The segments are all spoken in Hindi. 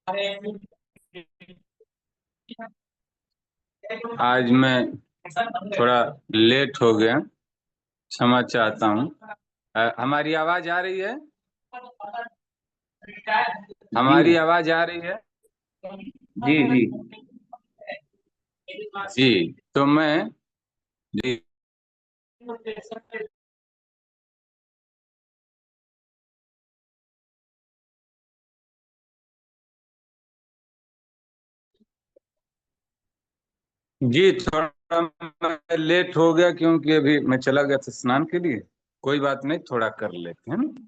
आज मैं थोड़ा लेट हो गया, क्षमा चाहता हूँ। हमारी आवाज आ रही है? जी हमारी आवाज आ रही है? जी जी। जी। तो मैं जी जी थोड़ा मैं लेट हो गया क्योंकि अभी मैं चला गया था स्नान के लिए। कोई बात नहीं, थोड़ा कर लेते हैं ना।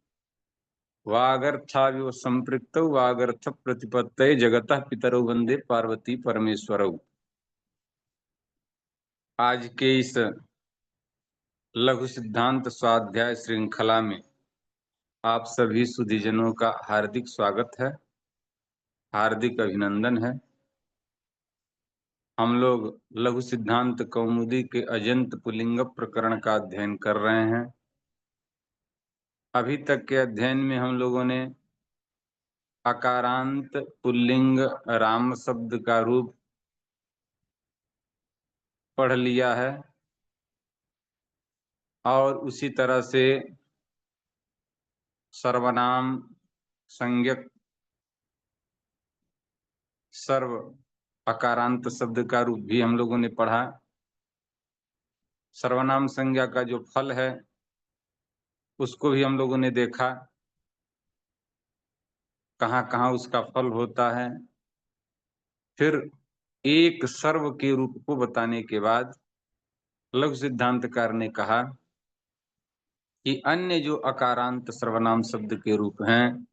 वागर्थाविव संपृक्तौ वागर्थ प्रतिपत्तये जगतः पितरौ वंदे पार्वती परमेश्वरौ। आज के इस लघु सिद्धांत स्वाध्याय श्रृंखला में आप सभी सुधीजनों का हार्दिक स्वागत है, हार्दिक अभिनंदन है। हम लोग लघु सिद्धांत कौमुदी के अजंत पुल्लिंग प्रकरण का अध्ययन कर रहे हैं। अभी तक के अध्ययन में हम लोगों ने अकारांत पुल्लिंग राम शब्द का रूप पढ़ लिया है और उसी तरह से सर्वनाम संज्ञक सर्व अकारांत शब्द का रूप भी हम लोगों ने पढ़ा। सर्वनाम संज्ञा का जो फल है उसको भी हम लोगों ने देखा, कहाँ कहाँ उसका फल होता है। फिर एक सर्व के रूप को बताने के बाद लघु सिद्धांतकार ने कहा कि अन्य जो अकारांत सर्वनाम शब्द के रूप हैं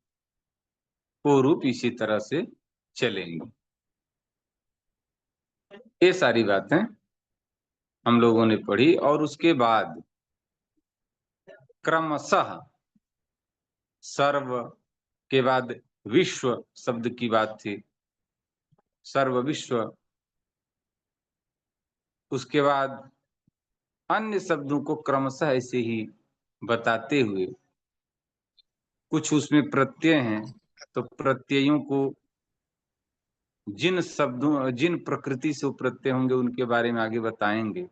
वो रूप इसी तरह से चलेंगे। ये सारी बातें हम लोगों ने पढ़ी और उसके बाद क्रमशः सर्व के बाद विश्व शब्द की बात थी। सर्व विश्व, उसके बाद अन्य शब्दों को क्रमशः ऐसे ही बताते हुए, कुछ उसमें प्रत्यय हैं तो प्रत्ययों को जिन शब्दों जिन प्रकृति से वो प्रत्यय होंगे उनके बारे में आगे बताएंगे।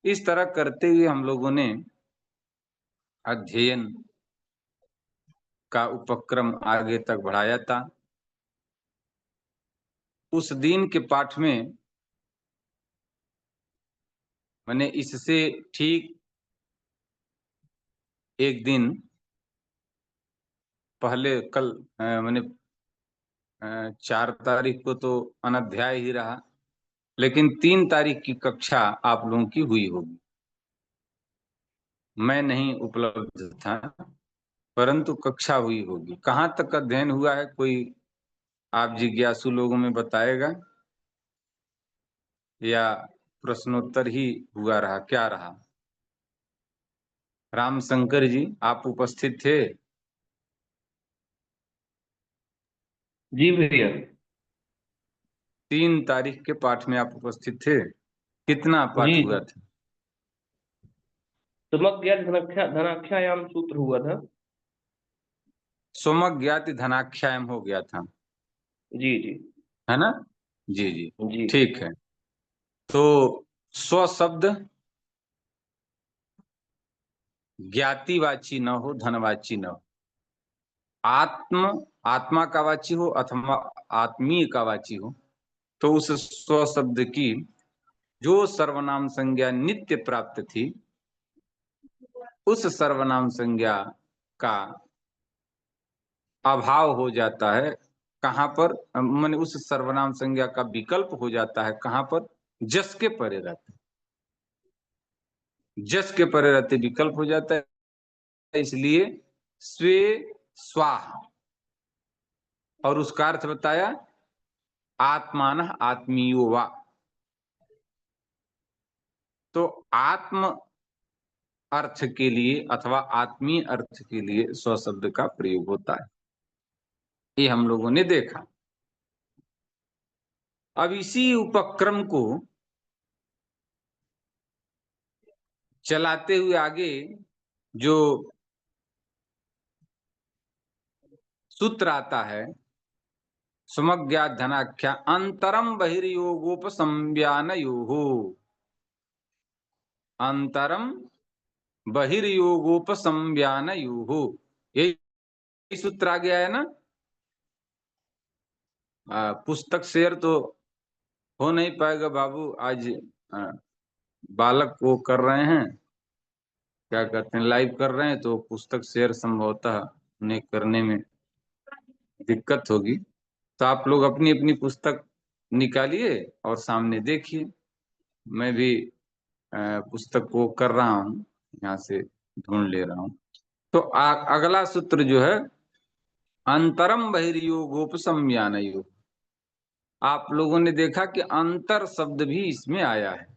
इस तरह करते हुए हम लोगों ने अध्ययन का उपक्रम आगे तक बढ़ाया था। उस दिन के पाठ में मैंने इससे ठीक एक दिन पहले कल मैंने 4 तारीख को तो अनध्याय ही रहा, लेकिन 3 तारीख की कक्षा आप लोगों की हुई होगी। मैं नहीं उपलब्ध था परंतु कक्षा हुई होगी। कहाँ तक अध्ययन हुआ है कोई आप जिज्ञासु लोगों में बताएगा, या प्रश्नोत्तर ही हुआ रहा, क्या रहा? रामशंकर जी आप उपस्थित थे? जी भैया। 3 तारीख के पाठ में आप उपस्थित थे? कितना जी पाठ जी। हुआ था? समज्ञ धनाख्यायाम सूत्र हुआ था। समज्ञाति धनाख्याम हो गया था, जी जी है ना? जी जी, जी। ठीक है। तो स्व शब्द ज्ञातिवाची न हो, धनवाची न हो। आत्म आत्मा का वाची हो अथवा आत्मीय का वाची हो, तो उस स्व शब्द की जो सर्वनाम संज्ञा नित्य प्राप्त थी उस सर्वनाम संज्ञा का अभाव हो जाता है। कहाँ पर? माने उस सर्वनाम संज्ञा का विकल्प हो जाता है कहाँ पर? जस के परे रहते, जस के परे रहते विकल्प हो जाता है। इसलिए स्वे स्वाह, और उसका अर्थ बताया आत्मान आत्मीयो वा। तो आत्म अर्थ के लिए अथवा आत्मीय अर्थ के लिए स्व शब्द का प्रयोग होता है, ये हम लोगों ने देखा। अब इसी उपक्रम को चलाते हुए आगे जो सूत्र आता है सुमज्ञात धनाख्या अंतरम बहिर्योगोपसंज्ञानयोः। अंतरम बहिर्योगोपसंज्ञानयोः, यही सूत्र आ गया है ना। पुस्तक शेयर तो हो नहीं पाएगा बाबू, आज बालक वो कर रहे हैं, क्या कहते हैं, लाइव कर रहे हैं, तो पुस्तक शेयर संभवतः उन्हें करने में दिक्कत होगी। तो आप लोग अपनी अपनी पुस्तक निकालिए और सामने देखिए। मैं भी पुस्तक को कर रहा हूँ, यहाँ से ढूंढ ले रहा हूँ। तो अगला सूत्र जो है अंतरम बहिर्योगोपसंज्ञानयोः। आप लोगों ने देखा कि अंतर शब्द भी इसमें आया है।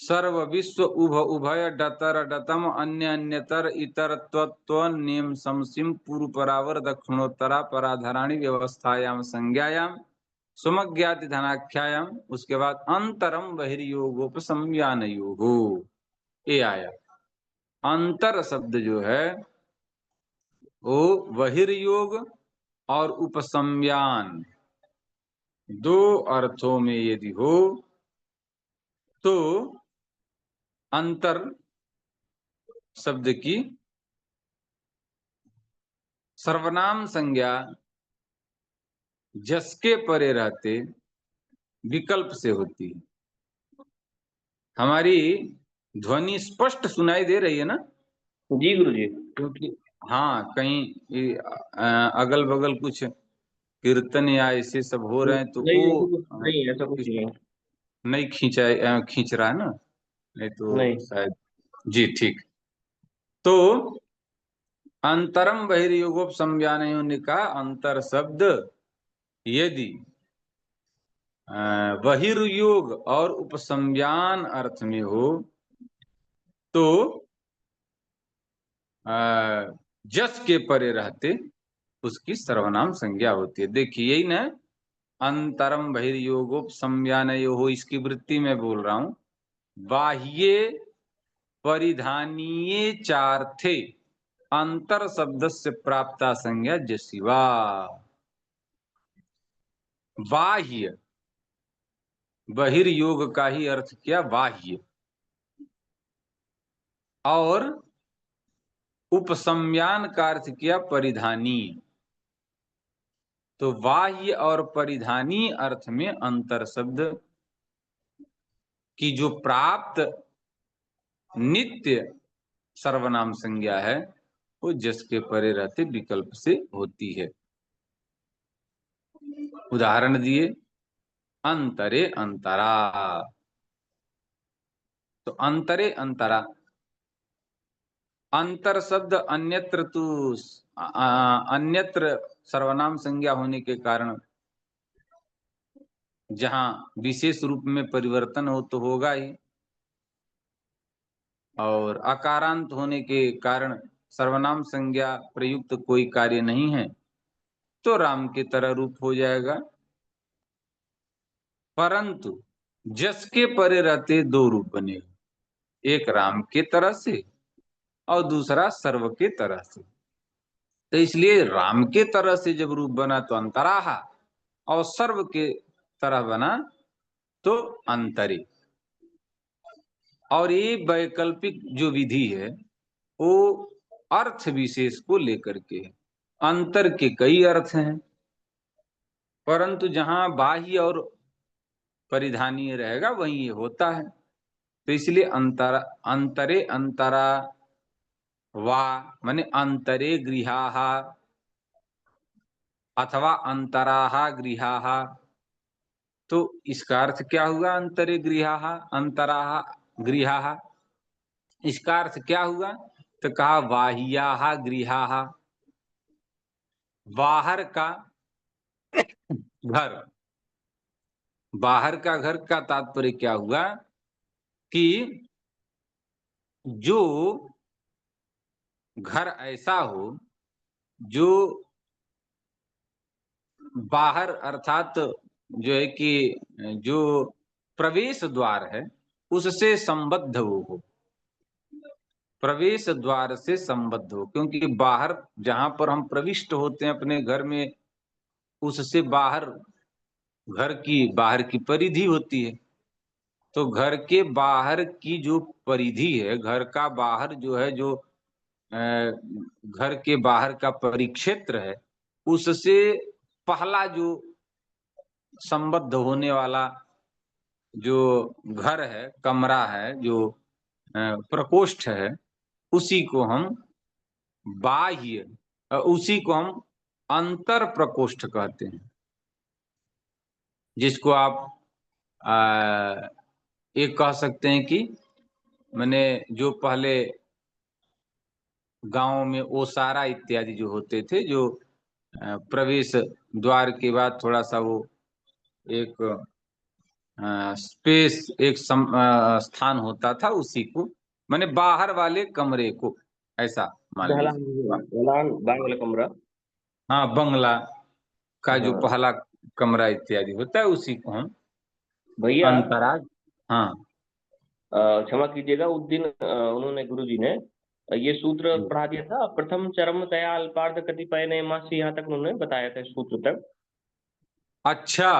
सर्व विश्व उभ उभय डतर डतम अन्य अन्यतर इतर तत्व नियम समसिम पूर्व परावर दक्षिणोत्तरा पराधराणी व्यवस्थायाम संज्ञायाम सुमज्ञाति धनाख्यायाम, उसके बाद अंतरम बहिर्योगोपसंज्ञानयोः, ये आया। अंतर शब्द जो है वो बहिर्योग और उपसंज्ञान दो अर्थों में यदि हो तो अंतर शब्द की सर्वनाम संज्ञा जस के परे रहते विकल्प से होती है। हमारी ध्वनि स्पष्ट सुनाई दे रही है ना? जी गुरुजी। क्योंकि हाँ, कहीं अगल बगल कुछ कीर्तन या ऐसे सब हो रहे हैं तो नहीं, वो ऐसा कुछ नहीं, ऐसा कुछ नहीं। नहीं खींच रहा है ना, नहीं तो नहीं। शायद। जी ठीक। तो अंतरम बहिर्योगोपसंज्ञानयोः ने कहा अंतर शब्द यदि बहिर्योग और उपसंज्ञान अर्थ में हो तो जस के परे रहते उसकी सर्वनाम संज्ञा होती है। देखिए यही ना, अंतरम बहिर्योगोपसंज्ञानयोः, इसकी वृत्ति में बोल रहा हूं। बाह्ये परिधानीये चार्थे अंतर शब्द से प्राप्ता संज्ञा जसिवा। बाह्य, बहिर्योग का ही अर्थ किया बाह्य, और उपसंज्ञान का अर्थ किया परिधानी। तो बाह्य और परिधानी अर्थ में अंतर शब्द की जो प्राप्त नित्य सर्वनाम संज्ञा है वो जस के परे रहते विकल्प से होती है। उदाहरण दिए, अंतरे अंतरा। तो अंतरे अंतरा, अंतर शब्द अन्यत्र तू अन्यत्र सर्वनाम संज्ञा होने के कारण जहां विशेष रूप में परिवर्तन हो तो होगा ही, और अकारांत होने के कारण सर्वनाम संज्ञा प्रयुक्त कोई कार्य नहीं है तो राम के तरह रूप हो जाएगा। परंतु जस के परे रहते दो रूप बने, एक राम के तरह से और दूसरा सर्व के तरह से। तो इसलिए राम के तरह से जब रूप बना तो अंतराहा, और सर्व के तरह बना तो अंतरे। और ये वैकल्पिक जो विधि है वो अर्थ विशेष को लेकर के है। अंतर के कई अर्थ हैं, परंतु जहां बाह्य और परिधानीय रहेगा वहीं ये होता है। तो इसलिए अंतरे अंतरा वा माने अंतरे गृहाः अथवा अंतराः गृहाः। तो इसका अर्थ क्या हुआ? अंतरे गृहाः अंतराः गृहाः, इसका अर्थ क्या हुआ? तो कहा बाह्याः गृहाः, बाहर का घर। बाहर का घर का तात्पर्य क्या हुआ कि जो घर ऐसा हो जो बाहर अर्थात जो है कि जो प्रवेश द्वार है उससे संबद्ध हो, प्रवेश द्वार से संबद्ध हो। क्योंकि बाहर जहां पर हम प्रविष्ट होते हैं अपने घर में उससे बाहर बाहर की परिधि होती है। तो घर के बाहर की जो परिधि है, घर का बाहर जो है, जो घर के बाहर का परिक्षेत्र है, उससे पहला जो संबद्ध होने वाला जो घर है, कमरा है, जो प्रकोष्ठ है, उसी को हम बाह्य उसी को हम अंतर प्रकोष्ठ कहते हैं, जिसको आप अ, ये कह सकते हैं कि मैंने जो पहले गाँव में ओसारा इत्यादि जो होते थे, जो प्रवेश द्वार के बाद थोड़ा-सा वो एक स्पेस, स्थान होता था, उसी को माने बाहर वाले कमरे को ऐसा मान ढलान लीजिए। ढलान बाग वाला कमरा। हाँ, बंगला का जो हाँ पहला कमरा इत्यादि होता है, उसी को हम भैया, अंतराल। हाँ क्षमा कीजिएगा, उस दिन उन्होंने गुरुजी ने ये सूत्र जी। पढ़ा दिया था, प्रथम चरम तया अल्पार्थ कतिपय नयमा से, यहाँ तक उन्होंने बताया था इस सूत्र तक। अच्छा,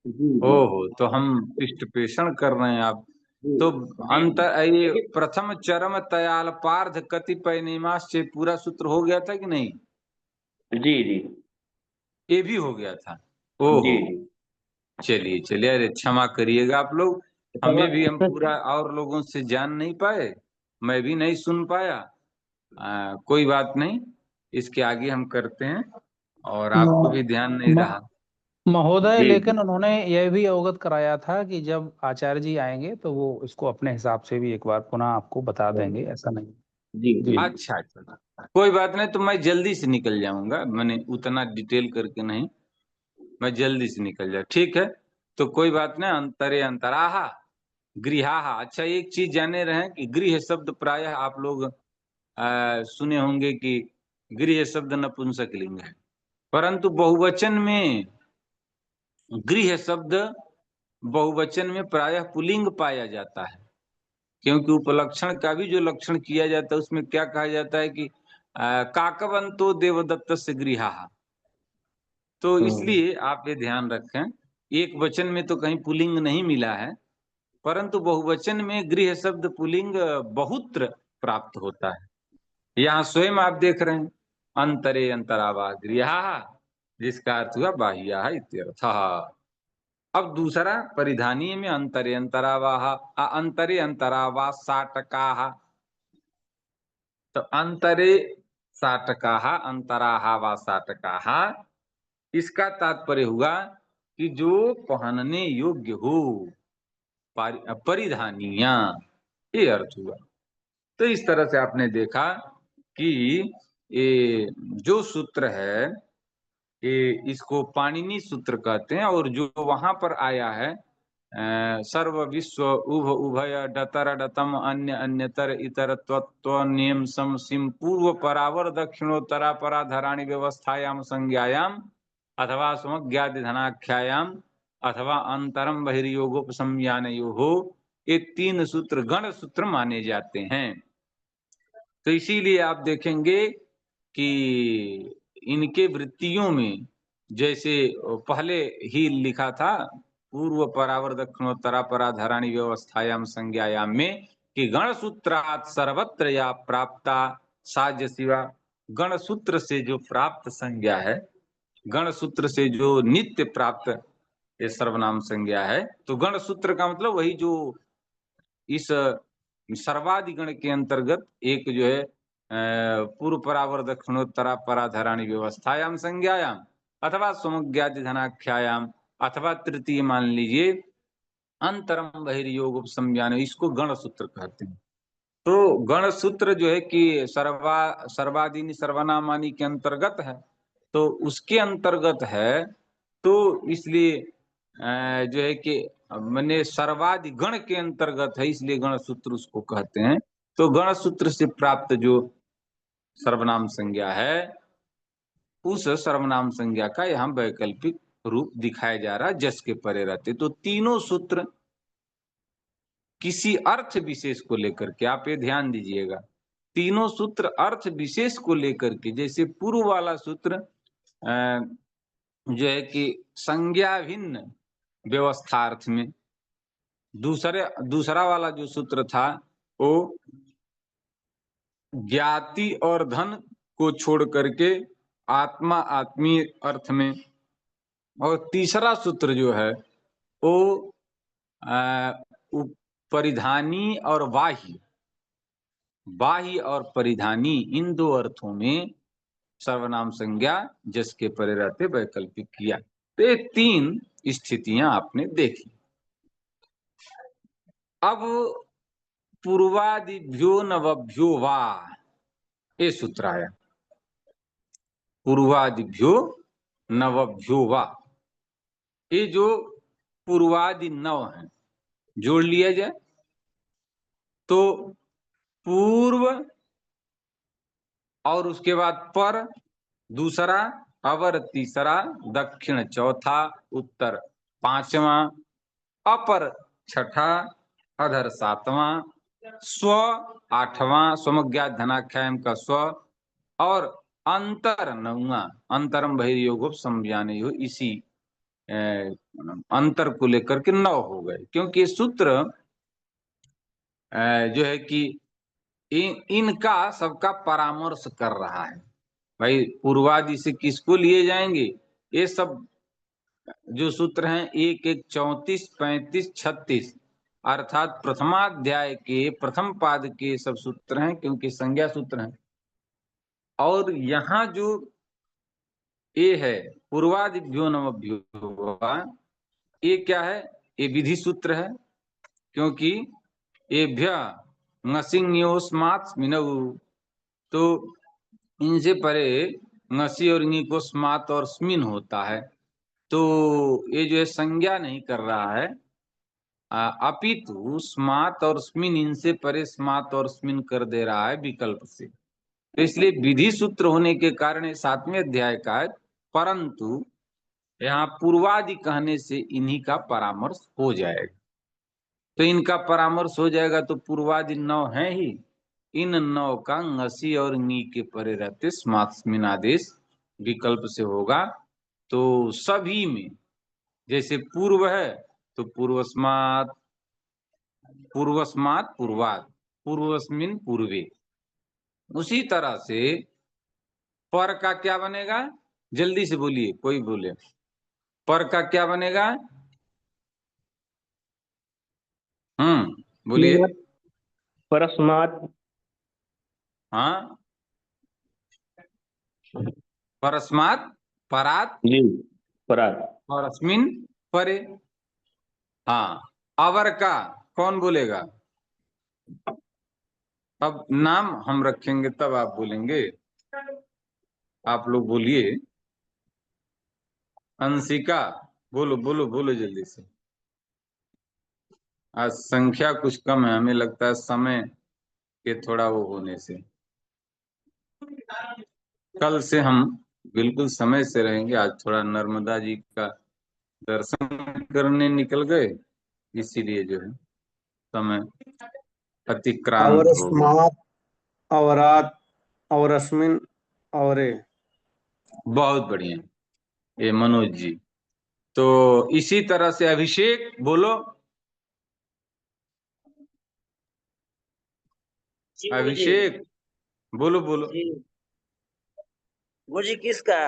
जी जी ओहो, तो हम पृष्ठपेषण कर रहे हैं आप। जी तो जी अंतर ये देखिए, प्रथम चरम तयाल पार्थ कतिपय निमास से पूरा सूत्र हो गया था कि नहीं? जी जी ये भी हो गया था। जी ओहो, जी। चलिए चलिए, अरे क्षमा करिएगा आप लोग, हमें भी हम क्षमा पूरा और लोगों से जान नहीं पाए, मैं भी नहीं सुन पाया। कोई बात नहीं, इसके आगे हम करते हैं, और आपको भी म- ध्यान नहीं म- रहा। महोदय, जी जी लेकिन उन्होंने यह भी अवगत कराया था कि जब आचार्य जी आएंगे तो वो इसको अपने हिसाब से भी एक बार पुनः आपको बता देंगे, ऐसा नहीं। जी जी जी। अच्छा अच्छा, कोई बात नहीं, तो मैं जल्दी से निकल जाऊंगा, मैंने उतना डिटेल करके नहीं, मैं जल्दी से निकल जाऊँ, ठीक है? तो कोई बात नहीं, अंतरे अंतराहा गृहाहा। अच्छा, एक चीज जाने रहे कि गृह शब्द प्रायः आप लोग सुने होंगे कि गृह शब्द नपुंसकलिंग है, परंतु बहुवचन में गृह शब्द बहुवचन में प्रायः पुल्लिंग पाया जाता है, क्योंकि उपलक्षण का भी जो लक्षण किया जाता है, उसमें क्या कहा जाता है कि काकवंतो देवदत्त से गृहाहा। तो हम्म इसलिए आप ये ध्यान रखें, एक वचन में तो कहीं पुल्लिंग नहीं मिला है, परंतु बहुवचन में गृह शब्द पुल्लिंग बहुत्र प्राप्त होता है। यहाँ स्वयं आप देख रहे हैं, अंतरे अंतरावा गृहा, जिसका अर्थ हुआ बाह्या इत्यर्थः। अब दूसरा परिधानीय में अंतरे अंतरावाह, अंतरे अंतरावा साटकाः। तो अंतरे साटकाः, अंतराहा वा साटकाः, इसका तात्पर्य हुआ कि जो पहनने योग्य हो, परिधानिया, ये अर्थ हुआ। तो इस तरह से आपने देखा कि ये जो सूत्र है, ये इसको पाणिनि सूत्र कहते हैं, और जो वहां पर आया है सर्व विश्व उभ उभय डतर डतम अन्य अन्यतर इतर तत्व नियम सम सिम पूर्व परावर दक्षिणोत्तरा पराधराणि व्यवस्थायाम संज्ञायाम अथवा समज्ञाति धनाख्यायाम अथवा अंतरम बहिर्योगोपसंज्ञानयो हो, ये तीन सूत्र गण सूत्र माने जाते हैं। तो इसीलिए आप देखेंगे कि इनके वृत्तियों में, जैसे पहले ही लिखा था पूर्व परावर दक्षिणोत्तरा पराधराणी व्यवस्थायाम संज्ञायाम में, कि गण सूत्रात् सर्वत्र या प्राप्ता साज्य शिवा। गण सूत्र से जो प्राप्त संज्ञा है, गण सूत्र से जो नित्य प्राप्त ये सर्वनाम संज्ञा है, तो गण सूत्र का मतलब वही जो इस सर्वाधिगण के अंतर्गत एक जो है पूर्व परावर दक्षिणोत्तरा पराधराणी व्यवस्थायाम संज्ञायाम अथवा सुमज्ञाति धनाख्यायाम, अथवा तृतीय मान लीजिए अंतरम बहिर्योग उपसंज्ञान, इसको गण सूत्र कहते हैं। तो गण सूत्र जो है कि सर्वादीनि सर्वनामानी के अंतर्गत है, तो उसके अंतर्गत है, तो इसलिए जो है कि मैंने सर्वादि गण के अंतर्गत है, इसलिए गण सूत्र उसको कहते हैं। तो गण सूत्र से प्राप्त जो सर्वनाम संज्ञा है, उस सर्वनाम संज्ञा का यहाँ वैकल्पिक रूप दिखाया जा रहा है, जस के परे रहते। तो तीनों सूत्र किसी अर्थ विशेष को लेकर के, आप ये ध्यान दीजिएगा, तीनों सूत्र अर्थ विशेष को लेकर के, जैसे पूर्व वाला सूत्र जो है कि संज्ञा भिन्न व्यवस्थार्थ में, दूसरा वाला जो सूत्र था वो ज्ञाति और धन को छोड़ करके आत्मा आत्मीय अर्थ में, और तीसरा सूत्र जो है वो परिधानी और बाह्य और परिधानी, इन दो अर्थों में सर्वनाम संज्ञा जस के परे रहते वैकल्पिक किया। तो ये 3 स्थितियां आपने देखी। अब पूर्वादिभ्यो नवभ्यो वा, ये सूत्र आया, पूर्वादिभ्यो नवभ्यो वा। ये जो पूर्वादि 9 है जोड़ लिया जाए तो पूर्व और उसके बाद पर दूसरा, अवर तीसरा, दक्षिण चौथा, उत्तर 5वां, अपर 6ठा, अधर 7वां, स्व 8वां, स्वमज्ञात धनाख्याम का स्व, और अंतर 9वां, अंतरम बहिर्योगोप संज्ञानयो, इसी अंतर को लेकर के 9 हो गए। क्योंकि ये सूत्र जो है कि इनका सबका परामर्श कर रहा है। भाई पूर्वादि से किसको लिए जाएंगे? ये सब जो सूत्र हैं 1, 1, 34, 35, 36 अर्थात प्रथमाध्याय के प्रथम पाद के सब सूत्र हैं, क्योंकि संज्ञा सूत्र हैं। और यहाँ जो ये है पूर्वादिभ्यो नवभ्यो, ये क्या है? ये विधि सूत्र है, क्योंकि एभ्य ngसिंयोस्मात् मिनौ, तो इनसे परे ngसि और ङी को स्मात और स्मिन होता है। तो ये जो है संज्ञा नहीं कर रहा है, अपितु स्मात और स्मिन, इनसे परे स्मात और स्मिन कर दे रहा है विकल्प से। तो इसलिए विधि सूत्र होने के कारण 7वें अध्याय का है, परंतु यहाँ पूर्वादि कहने से इन्हीं का परामर्श हो जाएगा। तो इनका परामर्श हो जाएगा तो पूर्वादि 9 है ही, इन 9 का ngसि और ङी के परे रहते स्मात् स्मिन आदेश विकल्प से होगा। तो सभी में जैसे पूर्व है तो पूर्वस्मात्, पूर्वस्मात् पूर्वात्, पूर्वस्मिन पूर्वे, उसी तरह से पर का क्या बनेगा? जल्दी से बोलिए, कोई बोले। पर का क्या बनेगा? बोलिए। परस्मात्। हाँ, परस्मात्, परात, जी, परात। परस्मिन, परे। हाँ, अवर का कौन बोलेगा? अब नाम हम रखेंगे तब आप बोलेंगे। आप लोग बोलिए। अंशिका, बोलो बोलो बोलो जल्दी से। आज संख्या कुछ कम है, हमें लगता है समय के थोड़ा वो होने से। कल से हम बिल्कुल समय से रहेंगे। आज थोड़ा नर्मदा जी का दर्शन करने निकल गए, इसीलिए जो है समय अतिक्रांत हो गया। अवरस्मात्, अवरात, अवरस्मिन, अवरे। बहुत बढ़िया ये मनोज जी। तो इसी तरह से अभिषेक बोलो। अभिषेक बोलो बोलो। गुरुजी किसका?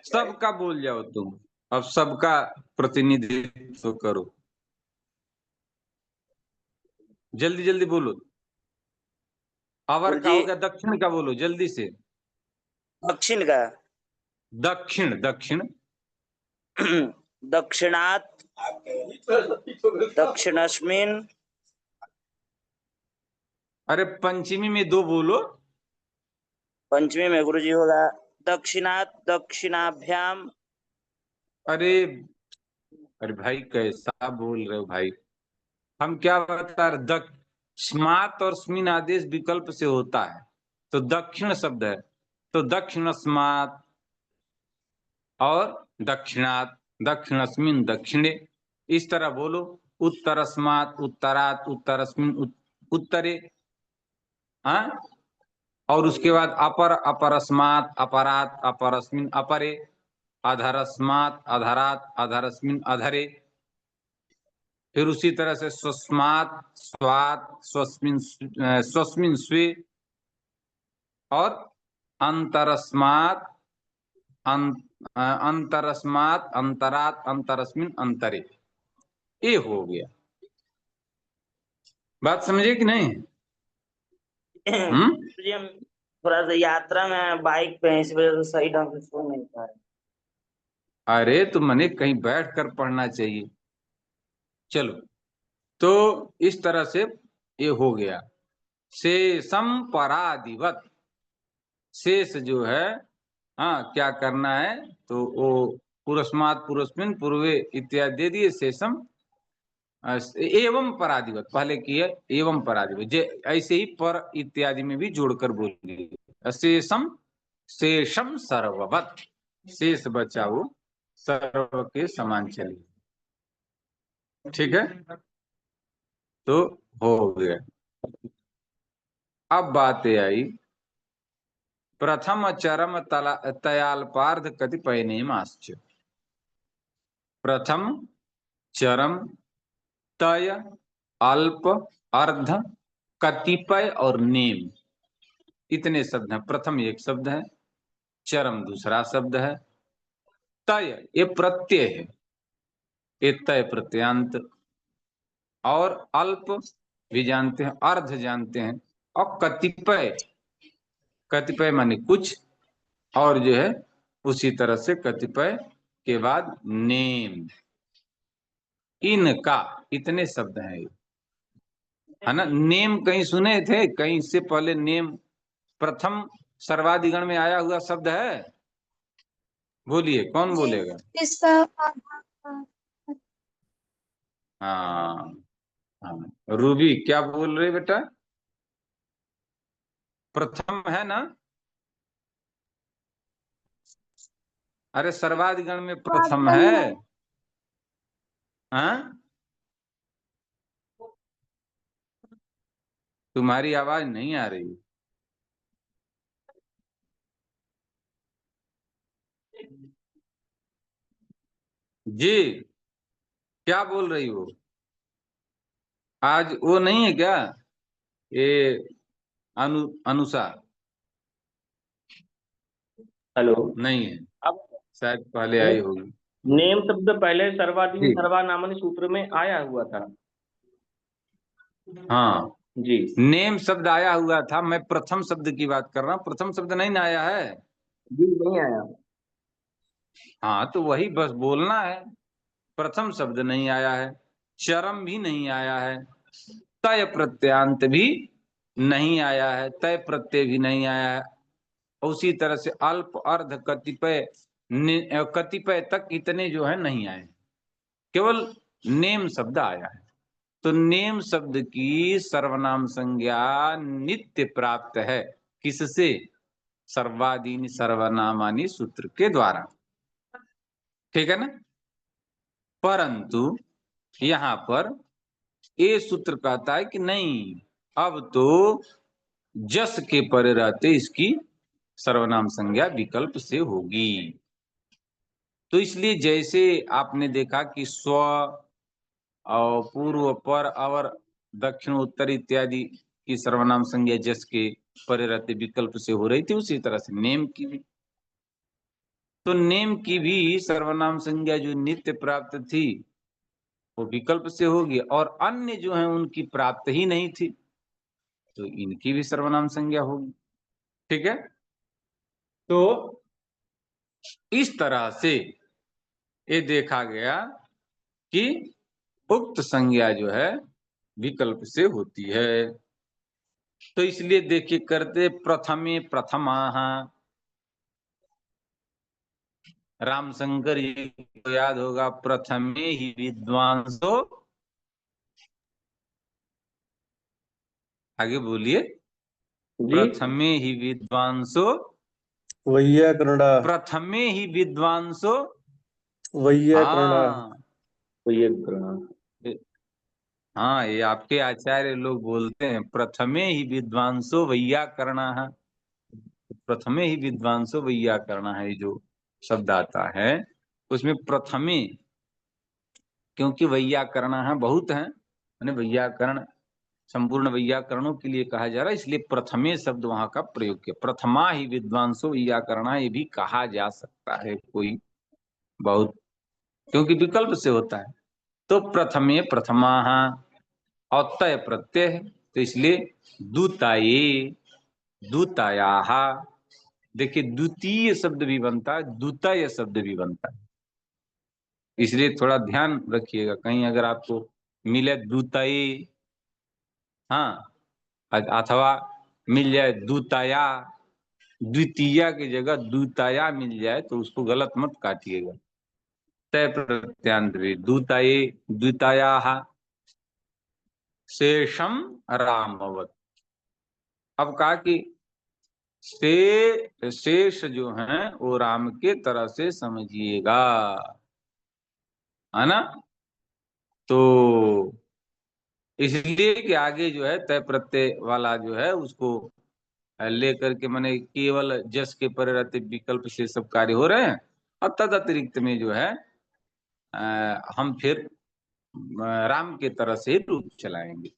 सबका बोल जाओ तुम, अब सबका प्रतिनिधित्व करो। जल्दी जल्दी बोलो। अवर का हो गया, दक्षिण का बोलो जल्दी से। दक्षिण का। दक्षिण, दक्षिण। दक्षिणात्, दक्षिणस्मिन्। अरे पंचमी में 2 बोलो। पंचमी में गुरुजी होगा दक्षिणात्, दक्षिणाभ्याम। अरे अरे भाई कैसा बोल रहे हो भाई? हम क्या बता रहे? दक्षिणात् और स्मिन आदेश विकल्प से होता है, तो दक्षिण शब्द है, तो दक्षिणस्मात् और दक्षिणात्, दक्षिणस्मिन दक्षिणे, इस तरह बोलो। उत्तरस्मात्, उत्तरात्, उत्तरस्मिन उत्तरे। हाँ, और उसके बाद अपर, अपरस्मात्, अपरात्, अपरस्मिन अपरे। अधरस्मात्, अधरात्, अधरस्मिन्, अधरे। फिर उसी तरह से स्वस्मात्, स्वात्, स्वस्मिन्, स्वस्मिन् स्वे, और अंतरस्मात्, अंतरस्मात्, अंतरात्, अंतरस्मिन्, अंतरे। ये हो गया। बात समझे कि नहीं? गुरुजी हम थोड़ा सा यात्रा में बाइक पे हैं, इस वजह से सही ढंग से सुन नहीं पा रहे। अरे तो मने कहीं बैठ कर पढ़ना चाहिए। चलो, तो इस तरह से ये हो गया। शेषम परादिवत, शेष जो है, हाँ क्या करना है, तो वो पुरस्मात्, पुरस्मिन्, पूर्वे इत्यादि दे दिए। शेषम एवं परादिवत पहले की है, एवं परादिवत, जे ऐसे ही पर इत्यादि में भी जोड़कर बोलिए। शेषम, शेषम सर्ववत, शेष बचाओ सर्व के समान चलिए। ठीक है, तो हो गया। अब बातें आई प्रथम चरम तयाल्पार्ध कतिपय नियमाश्च। प्रथम, चरम, तय, अल्प, अर्ध, कतिपय और नेम, इतने शब्द हैं। प्रथम एक शब्द है, चरम दूसरा शब्द है, तय ये प्रत्यय है, ये तय प्रत्यांत, और अल्प भी जानते हैं, अर्ध जानते हैं, और कतिपय, कतिपय माने कुछ, और जो है उसी तरह से कतिपय के बाद नेम, इनका, इतने शब्द हैं ये, है ना। नेम कहीं सुने थे? कहीं से पहले नेम प्रथम सर्वाधिगण में आया हुआ शब्द है? बोलिए, कौन बोलेगा? हाँ हाँ, रूबी क्या बोल रहे बेटा? प्रथम है ना? अरे सर्वाधिगण में प्रथम है। हाँ, तुम्हारी आवाज नहीं आ रही। जी, क्या बोल रही हो? आज वो नहीं है क्या, ये अनुषा? हेलो। नहीं है, अब शायद पहले आई होगी। नेम शब्द पहले सर्वाधीन जी। सर्वनामन सूत्र में आया हुआ था। हाँ, जी नेम शब्द आया हुआ था, मैं प्रथम शब्द की बात कर रहा हूँ। प्रथम शब्द नहीं ना आया है? जी, नहीं आया। हाँ, तो वही बस बोलना है। प्रथम शब्द नहीं आया है, चरम भी नहीं आया है, तय प्रत्यांत भी नहीं आया है, तय प्रत्यय भी नहीं आया है, उसी तरह से अल्प, अर्ध, कतिपय, कतिपय तक इतने जो है नहीं आए, केवल नेम शब्द आया है। तो नेम शब्द की सर्वनाम संज्ञा नित्य प्राप्त है, किससे? सर्वादीनि सर्वनामानि सूत्र के द्वारा। ठीक है ना? परंतु यहाँ पर ये सूत्र कहता है कि नहीं, अब तो जस के परे रहते इसकी सर्वनाम संज्ञा विकल्प से होगी। तो इसलिए जैसे आपने देखा कि स्व और पूर्व, पर, और, दक्षिण, उत्तर इत्यादि की सर्वनाम संज्ञा जस के परे रहते विकल्प से हो रही थी, उसी तरह से नेम की भी। तो नेम की भी सर्वनाम संज्ञा जो नित्य प्राप्त थी वो विकल्प से होगी, और अन्य जो है उनकी प्राप्त ही नहीं थी, तो इनकी भी सर्वनाम संज्ञा होगी। ठीक है, तो इस तरह से ये देखा गया कि उक्त संज्ञा जो है विकल्प से होती है। तो इसलिए देखिए, करते प्रथमे प्रथमाः, रामशंकर जी को याद होगा, प्रथमे ही विद्वांसो, आगे बोलिए, जी, प्रथमे ही विद्वांसो, वैयाकरणा, प्रथमे ही विद्वांसो, वैयाकरणा। हाँ तो ये करना। हाँ, ये आपके आचार्य लोग बोलते हैं, प्रथमे ही विद्वांसो वैयाकरणः, प्रथमे ही विद्वांसो वैयाकरणः है जो शब्द आता है उसमें प्रथमे, क्योंकि वैयाकरण है बहुत है, मैंने वैयाकरण संपूर्ण वैयाकरणों के लिए कहा जा रहा है, इसलिए प्रथमे शब्द वहां का प्रयोग किया। प्रथमा ही विद्वांसो वैयाकरण, ये भी कहा जा सकता है कोई बहुत, क्योंकि विकल्प से होता है। तो प्रथमे प्रथमा और तय प्रत्यय है, तो इसलिए दूताये दूतायाः। देखिए द्वितीय शब्द भी बनता है, द्वितीय शब्द भी बनता है, इसलिए थोड़ा ध्यान रखिएगा, कहीं अगर आपको मिले द्वितीय, हाँ, अथवा मिल जाए द्वितीया, द्वितीया की जगह द्वितीया मिल जाए तो उसको गलत मत काटिएगा। तय प्रत्यांत भी द्वितीय द्वितीयाः शेषम रामवत। अब कहा कि शेष जो है वो राम के तरह से समझिएगा, है ना। तो इसलिए कि आगे जो है तय प्रत्यय वाला जो है उसको लेकर के मैंने केवल जस के परे रहते विकल्प से सब कार्य हो रहे हैं, और तद अतिरिक्त में जो है हम फिर राम के तरह से रूप चलाएंगे।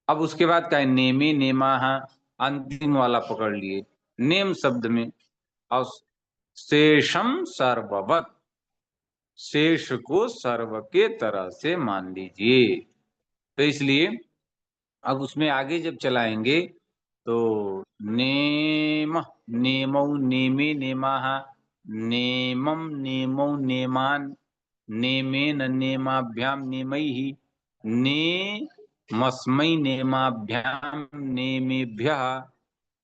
अब उसके बाद क्या है, नेमे नेमा, अंतिम वाला पकड़ लिए नेम शब्द में, और शेषम सर्ववत, शेष को सर्व के तरह से मान लीजिए। तो इसलिए अब उसमें आगे जब चलाएंगे तो नेम नेमौ नेमे नेमाः नेमं नेमौ नेमान नेमेन नेमाभ्याम नेमैः नेमस्मै नेमाभ्याम नेमेभ्यः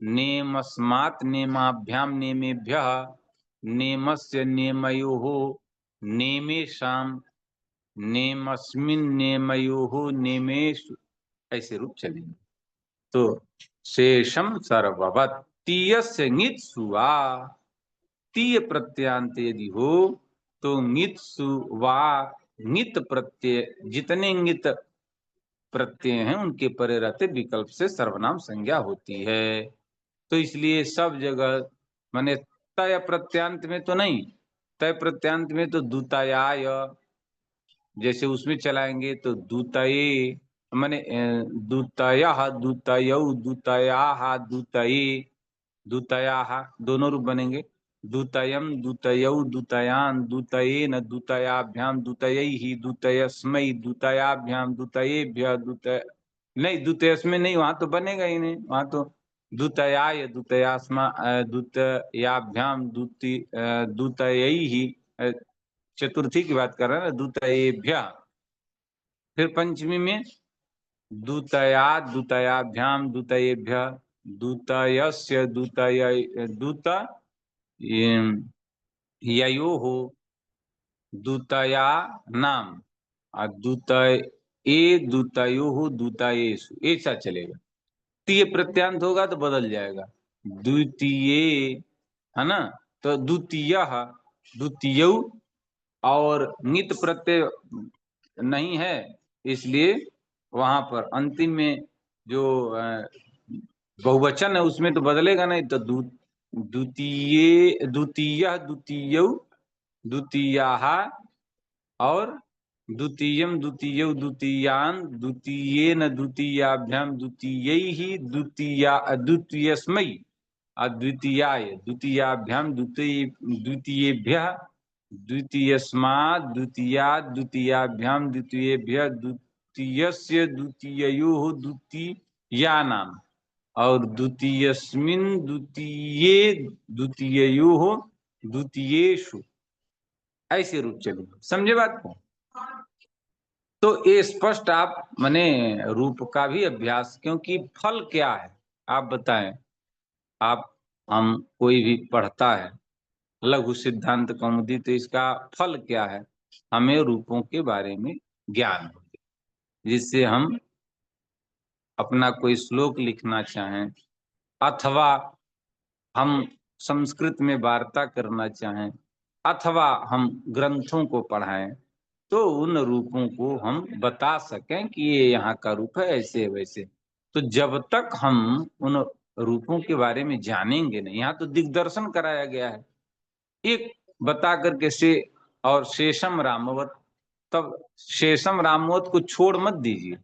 नेमस्मात् नेमाभ्याम नेमेभ्यः नेमस्य नेमयोः नेमेषां नेमस्मिन् नेमयोः नेमेषु, ऐसे रूप चलेंगे। तो शेषम सर्ववत, तीयस्य ङित् सुवा, तीय प्रत्यांत यदि हो तो ङित् सुवा, ङित् प्रत्यय जितने ङित् प्रत्यय हैं उनके परे रहते विकल्प से सर्वनाम संज्ञा होती है। तो इसलिए सब जगह माने तय प्रत्यांत में तो नहीं, तय प्रत्यांत में तो दूतायाय, जैसे उसमें चलाएंगे तो दूतये माने दूतयः दूतयौ दूतयाः दूतये दूतयाः दोनों रूप बनेंगे। दूतयम दूतयौ दूतयान दूतयेन दूतयाभ्याम दूतयैहि दूतयस्मै दूतयाभ्याम दूतयेभ्यः दूतय, नहीं दूतयस्मै नहीं, वहां तो बनेगा ही नहीं, वहां तो दूतयाय दूतयास्मा दूतयाभ्याम दूतयैहि, चतुर्थी की बात कर रहे हैं ना, दूतयेभ्यः। फिर पंचमी में दूतया दूतयाभ्याम दूतयेभ्यः दूतयस्य दूतय दूतययोः दूतया नाम दूतये दूतयोः दूतयेषु, ऐसा चलेगा। तीय प्रत्यांत होगा तो बदल जाएगा, द्वितीय, है ना। तो द्वितीयः द्वितीयौ, और ङित् प्रत्यय नहीं है इसलिए वहां पर अंतिम में जो बहुवचन है उसमें तो बदलेगा नहीं, तो द्वितीय द्वितीय द्वितीयौ द्वितीयाः, और द्वितीयम द्वितीयौ द्वितीयान द्वितीयेन द्वितीयाभ्याम द्वितीयैहि द्वितीयस्मै अद्वितीयाय द्वितीयाभ्याम द्वितीयेभ्यः द्वितीयस्मात् द्वितीयात् द्वितीयाभ्याम द्वितीयेभ्यः द्वितीयस्य द्वितीययोः द्वितीयानाम् और द्वितीयस्मिन् द्वितीये द्वितीययोः द्वितीयेषु, ऐसे रूप चलेंगे। समझे बात को। तो ये स्पष्ट आप माने रूप का भी अभ्यास, क्योंकि फल क्या है आप बताएं, आप हम कोई भी पढ़ता है लघु सिद्धांत कौमुदी तो इसका फल क्या है, हमें रूपों के बारे में ज्ञान हो, जिससे हम अपना कोई श्लोक लिखना चाहें अथवा हम संस्कृत में वार्ता करना चाहें अथवा हम ग्रंथों को पढ़ाएं तो उन रूपों को हम बता सकें कि ये यहाँ का रूप है ऐसे वैसे। तो जब तक हम उन रूपों के बारे में जानेंगे नहीं। यहाँ तो दिग्दर्शन कराया गया है, एक बता करके से और शेषम रामवत। तब शेषम रामवत को छोड़ मत दीजिए,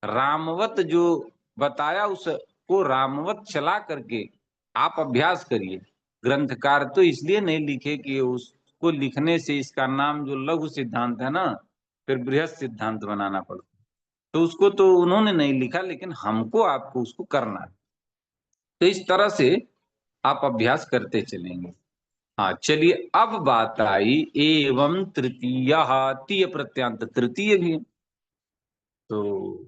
रामवत जो बताया उसको रामवत चला करके आप अभ्यास करिए। ग्रंथकार तो इसलिए नहीं लिखे कि उसको लिखने से इसका नाम जो लघु सिद्धांत है ना, फिर बृहद सिद्धांत बनाना पड़ता, तो उसको तो उन्होंने नहीं लिखा, लेकिन हमको आपको उसको करना है। तो इस तरह से आप अभ्यास करते चलेंगे। हाँ चलिए, अब बात आई एवं तृतीय, तीय प्रत्यांत तृतीय भी है, तो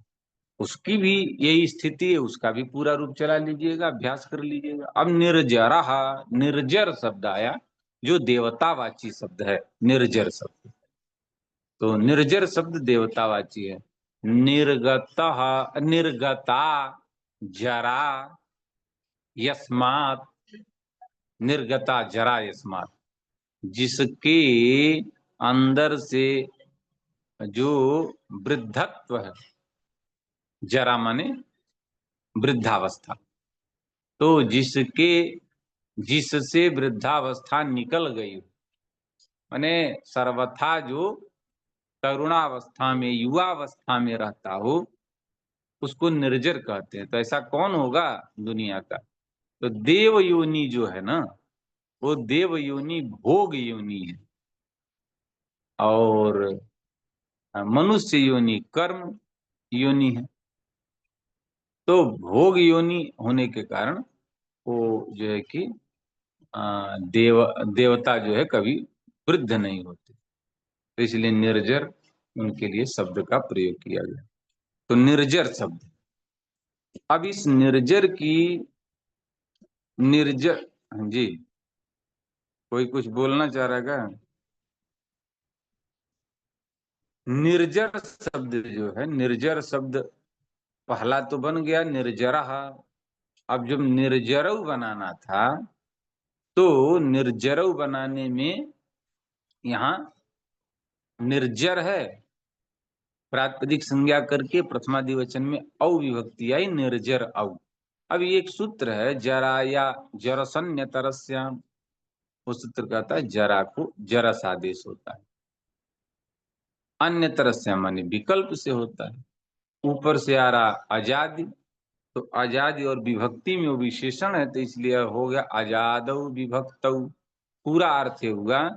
उसकी भी यही स्थिति है, उसका भी पूरा रूप चला लीजिएगा, अभ्यास कर लीजिएगा। अब निर्जरहा, निर्जर शब्द आया जो देवतावाची शब्द है, निर्जर शब्द। तो निर्जर शब्द देवतावाची है। निर्गतः, निर्गता जरा यस्मात्, निर्गता जरा यस्मात्, जिसके अंदर से जो वृद्धत्व है, जरा माने वृद्धावस्था, तो जिससे वृद्धावस्था निकल गई, माने सर्वथा जो तरुणावस्था में, युवावस्था में रहता हो, उसको निर्जर कहते हैं। तो ऐसा कौन होगा दुनिया का? तो देव योनि जो है ना, वो देव योनि भोग योनि है, और मनुष्य योनि कर्म योनि है। तो भोग योनि होने के कारण वो जो है कि देवता जो है कभी वृद्ध नहीं होते, तो इसलिए निर्जर उनके लिए शब्द का प्रयोग किया गया। तो निर्जर शब्द। अब इस निर्जर की, निर्जर, हाँ जी, कोई कुछ बोलना चाह रहा है क्या? निर्जर शब्द जो है, निर्जर शब्द पहला तो बन गया निर्जरा। अब जब निर्जरऊ बनाना था, तो निर्जरऊ बनाने में यहाँ निर्जर है, प्रातिपदिक संज्ञा करके प्रथमादिवचन में औ विभक्ति आई, निर्जर औ। अब ये एक सूत्र है, जरा या जरसन्य तरस्याम, वो सूत्र कहता है जरा को जरस आदेश होता है, अन्य तरस्याम माने विकल्प से होता है। ऊपर से आ रहा आजादी, तो आजादी और विभक्ति में वो विशेषण है, तो इसलिए हो गया आजादौ विभक्तौ। पूरा अर्थ हुआ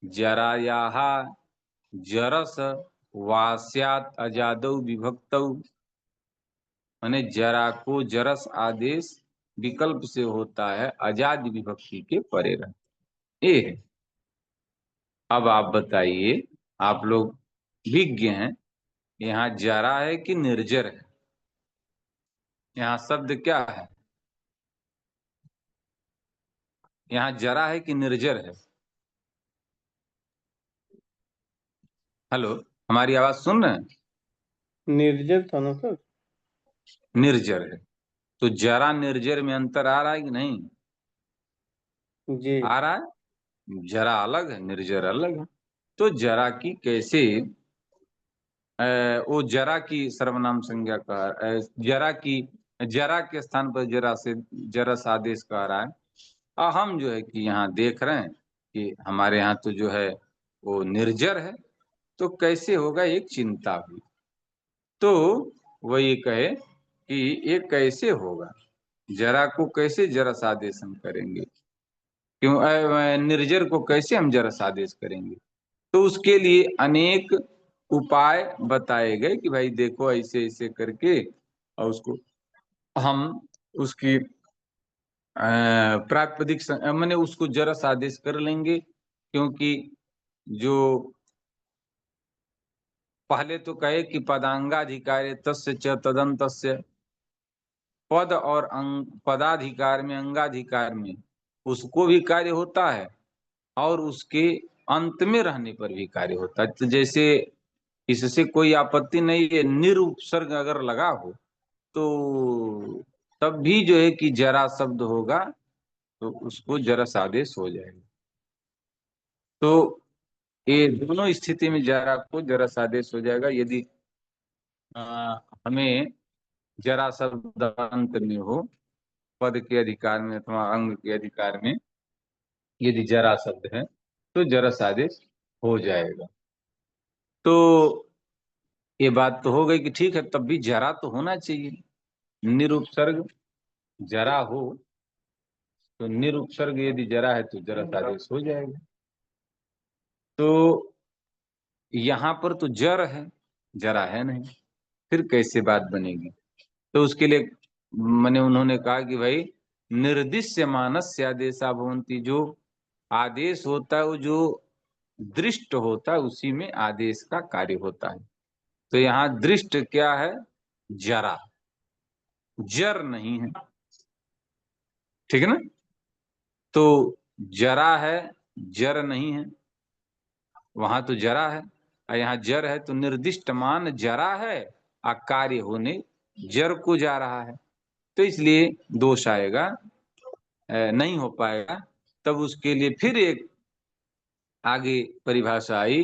जरायाहा जरस वास्यात अजादौ विभक्तौ, माने जरा को जरस आदेश विकल्प से होता है, आजाद विभक्ति के परे रहता है। अब आप बताइए, आप लोग विज्ञ हैं, यहाँ जरा है कि निर्जर है? यहाँ शब्द क्या है? यहाँ जरा है कि निर्जर है? हेलो, हमारी आवाज सुन रहे हैं? निर्जर था ना सर? निर्जर है, तो जरा निर्जर में अंतर आ रहा है कि नहीं? जी। आ रहा है। जरा अलग है, निर्जर अलग है। तो जरा की कैसे वो जरा की सर्वनाम संज्ञा का, जरा की, जरा के स्थान पर जरा से जरस आदेश कह रहा है। और हम जो है कि यहाँ देख रहे हैं कि हमारे यहाँ तो जो है वो निर्जर है, तो कैसे होगा, एक चिंता हुई। तो वही कहे कि ये कैसे होगा, जरा को कैसे जरस आदेश हम करेंगे, क्यों निर्जर को कैसे हम जरस आदेश करेंगे? तो उसके लिए अनेक उपाय बताए गए कि भाई देखो ऐसे ऐसे करके, और उसको हम उसकी प्रातिपदिक मैंने उसको जरस आदेश कर लेंगे, क्योंकि जो पहले तो कहे कि पदांगाधिकार तस्य च तदंतस्य, पद और पदाधिकार में, अंगाधिकार में उसको भी कार्य होता है, और उसके अंत में रहने पर भी कार्य होता है। तो जैसे इससे कोई आपत्ति नहीं है, निरुपसर्ग अगर लगा हो तो तब भी जो है कि जरा शब्द होगा, तो उसको जरस आदेश हो जाएगा। तो ये दोनों स्थिति में जरा को जरस आदेश हो जाएगा। यदि हमें जरा शब्द अंत में हो पद के अधिकार में अथवा अंग के अधिकार में यदि जरा शब्द है तो जरस आदेश हो जाएगा। तो ये बात तो हो गई कि ठीक है, तब भी जरा तो होना चाहिए। निरुपसर्ग जरा हो तो निरुपसर्ग यदि जरा है तो जरस आदेश हो जाएगा। तो यहाँ पर तो जर है, जरा है नहीं, फिर कैसे बात बनेगी? तो उसके लिए मैंने उन्होंने कहा कि भाई निर्दिश्य मानस्य आदेशा भवन्ति, जो आदेश होता है वो जो दृष्ट होता है उसी में आदेश का कार्य होता है। तो यहाँ दृष्ट क्या है? जरा, जर नहीं है, ठीक है ना? तो जरा है, जर नहीं है। वहां तो जरा है और यहाँ जर है, तो निर्दिष्ट मान जरा है और कार्य होने जर को जा रहा है, तो इसलिए दोष आएगा, नहीं हो पाएगा। तब उसके लिए फिर एक आगे परिभाषा आई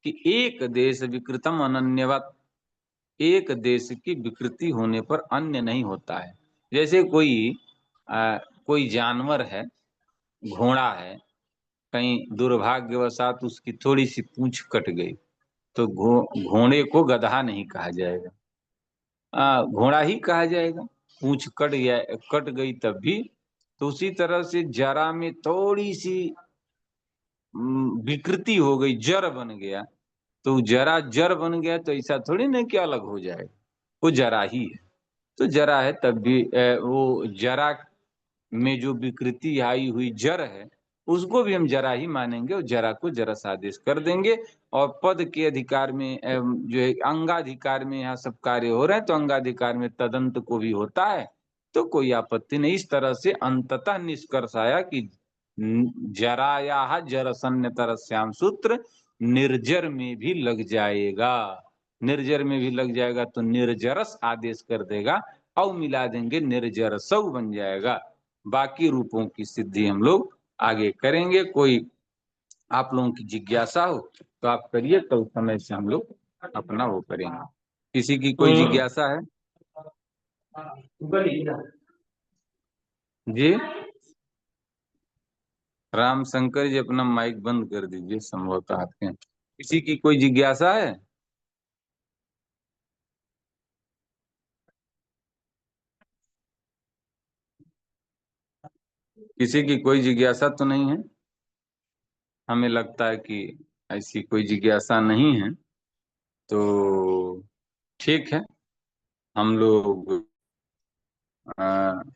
कि एक देश विकृतम अनन्यवत, एक देश की विकृति होने पर अन्य नहीं होता है। जैसे कोई जानवर है, घोड़ा है, कहीं दुर्भाग्यवशात उसकी थोड़ी सी पूंछ कट गई तो घोड़े को गधा नहीं कहा जाएगा, घोड़ा ही कहा जाएगा। पूंछ कट गई तब भी। तो उसी तरह से जरा में थोड़ी सी विकृति हो गई, जर बन गया, तो जरा जर बन गया तो ऐसा थोड़ी ना कि अलग हो जाएगा, वो जरा ही है। तो जरा है तब भी वो जरा में जो विकृति आई हुई जर है उसको भी हम जरा ही मानेंगे और जरा को जरस आदेश कर देंगे। और पद के अधिकार में जो है अंगाधिकार में यहाँ सब कार्य हो रहे हैं, तो अंगाधिकार में तदंत को भी होता है, तो कोई आपत्ति नहीं। इस तरह से अंततः निष्कर्ष आया कि जराया जरसन्य तरस्याम सूत्र निर्जर में भी लग जाएगा। निर्जर में भी लग जाएगा तो निर्जरस आदेश कर देगा और मिला देंगे निर्जरसौ बन जाएगा। बाकी रूपों की सिद्धि हम लोग आगे करेंगे। कोई आप लोगों की जिज्ञासा हो तो आप करिए, कल समय से हम लोग अपना वो करेंगे। किसी की कोई जिज्ञासा है जी? राम शंकर जी अपना माइक बंद कर दीजिए, संभवतः आपके किसी की कोई जिज्ञासा है? किसी की कोई जिज्ञासा तो नहीं है? हमें लगता है कि ऐसी कोई जिज्ञासा नहीं है, तो ठीक है। हम लोग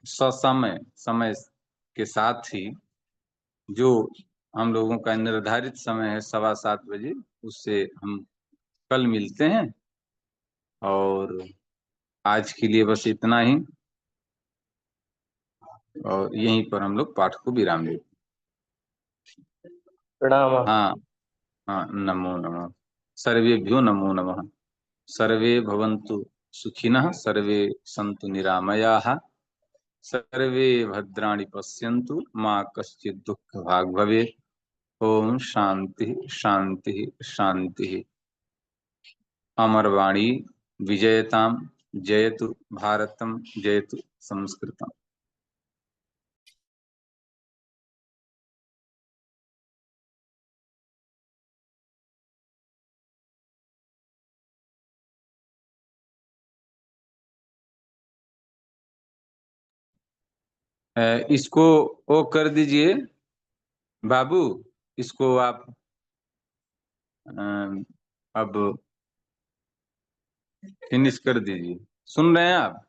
ससमय समय के साथ ही जो हम लोगों का निर्धारित समय है 7:15 बजे, उससे हम कल मिलते हैं। और आज के लिए बस इतना ही, और यहीं पर हम लोग पाठ को विराम देते हैं। प्रणाम। हाँ हाँ, नमो नमः। सर्वेभ्यो नमो नमः। सर्वे भवन्तु सुखिनः, सर्वे सन्तु निरामयाः, सर्वे भद्राणि पश्यन्तु मा कश्चित् दुःखभाग् भवेत्। ओम शांति शांति शांति। अमरवाणी विजयताम, जयतु भारतम, जयतु संस्कृतम। इसको वो कर दीजिए बाबू, इसको आप अब फिनिश कर दीजिए। सुन रहे हैं आप?